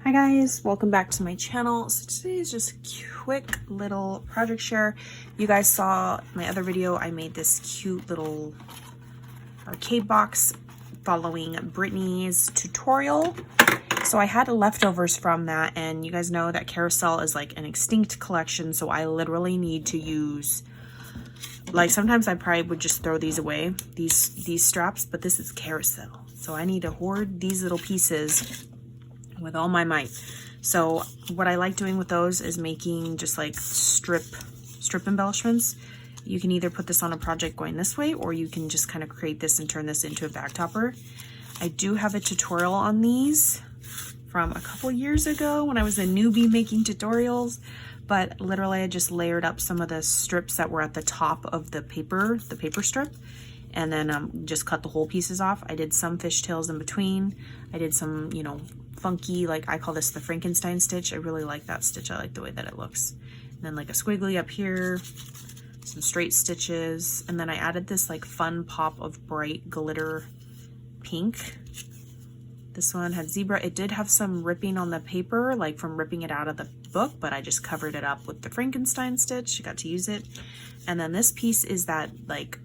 Hi guys, welcome back to my channel. So today is just a quick little project share. You guys saw my other video. I made this cute little arcade box following Brittany's tutorial. So I had leftovers from that, and you guys know that Carousel is like an extinct collection, so I literally need to use, like, sometimes I probably would just throw these away, these straps, but this is Carousel, so I need to hoard these little pieces with all my might. So what I like doing with those is making just like strip embellishments. You can either put this on a project going this way, or you can just kind of create this and turn this into a bag topper. I do have a tutorial on these from a couple years ago when I was a newbie making tutorials, but literally I just layered up some of the strips that were at the top of the paper strip, and then just cut the whole pieces off. I did some fishtails in between. I did some, you know, funky, like I call this the Frankenstein stitch. I really like that stitch. I like the way that it looks. And then like a squiggly up here, some straight stitches, and then I added this like fun pop of bright glitter pink. This one had zebra. It did have some ripping on the paper, like from ripping it out of the book, but I just covered it up with the Frankenstein stitch. I got to use it. And then this piece is that like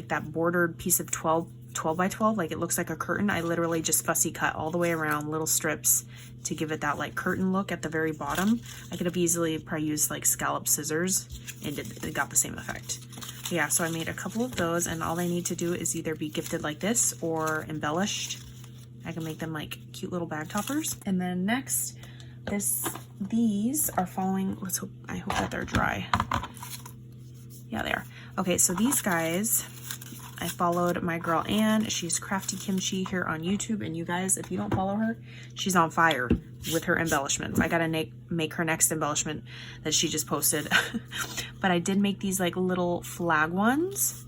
that bordered piece of 12 by 12, like it looks like a curtain. I literally just fussy cut all the way around little strips to give it that like curtain look at the very bottom. I could have easily probably used like scallop scissors and it got the same effect. Yeah, so I made a couple of those, and all they need to do is either be gifted like this or embellished. I can make them like cute little bag toppers. And then next, these are following, I hope that they're dry. Yeah, they are. Okay, so these guys, I followed my girl Anne. She's Crafty Kimchi here on YouTube, and you guys, if you don't follow her, she's on fire with her embellishments. I gotta make her next embellishment that she just posted. But I did make these like little flag ones,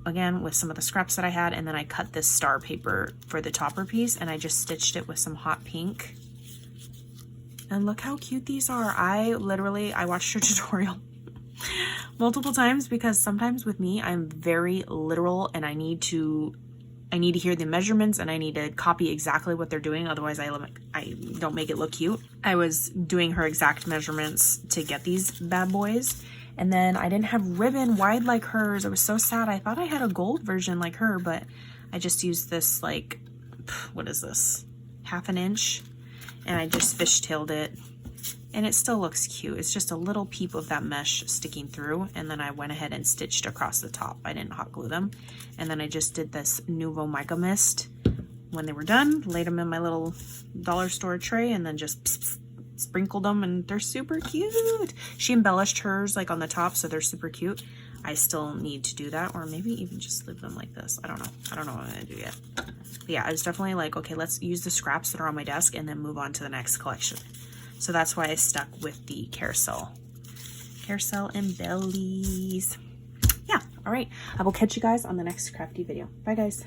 again with some of the scraps that I had, and then I cut this star paper for the topper piece, and I just stitched it with some hot pink. And look how cute these are. I watched her tutorial multiple times, because sometimes with me, I'm very literal and I need to hear the measurements and I need to copy exactly what they're doing. Otherwise I don't make it look cute. I was doing her exact measurements to get these bad boys. And then I didn't have ribbon wide like hers. I was so sad. I thought I had a gold version like her, but I just used this like, what is this? 1/2 inch. And I just fishtailed it. And it still looks cute. It's just a little peep of that mesh sticking through. And then I went ahead and stitched across the top. I didn't hot glue them. And then I just did this Nouveau mica mist. When they were done, laid them in my little dollar store tray, and then just sprinkled them, and they're super cute. She embellished hers like on the top, so they're super cute. I still need to do that, or maybe even just leave them like this. I don't know what I'm gonna do yet. But yeah, I was definitely like, okay, let's use the scraps that are on my desk and then move on to the next collection. So that's why I stuck with the Carousel embellies. Yeah, all right. I will catch you guys on the next crafty video. Bye, guys.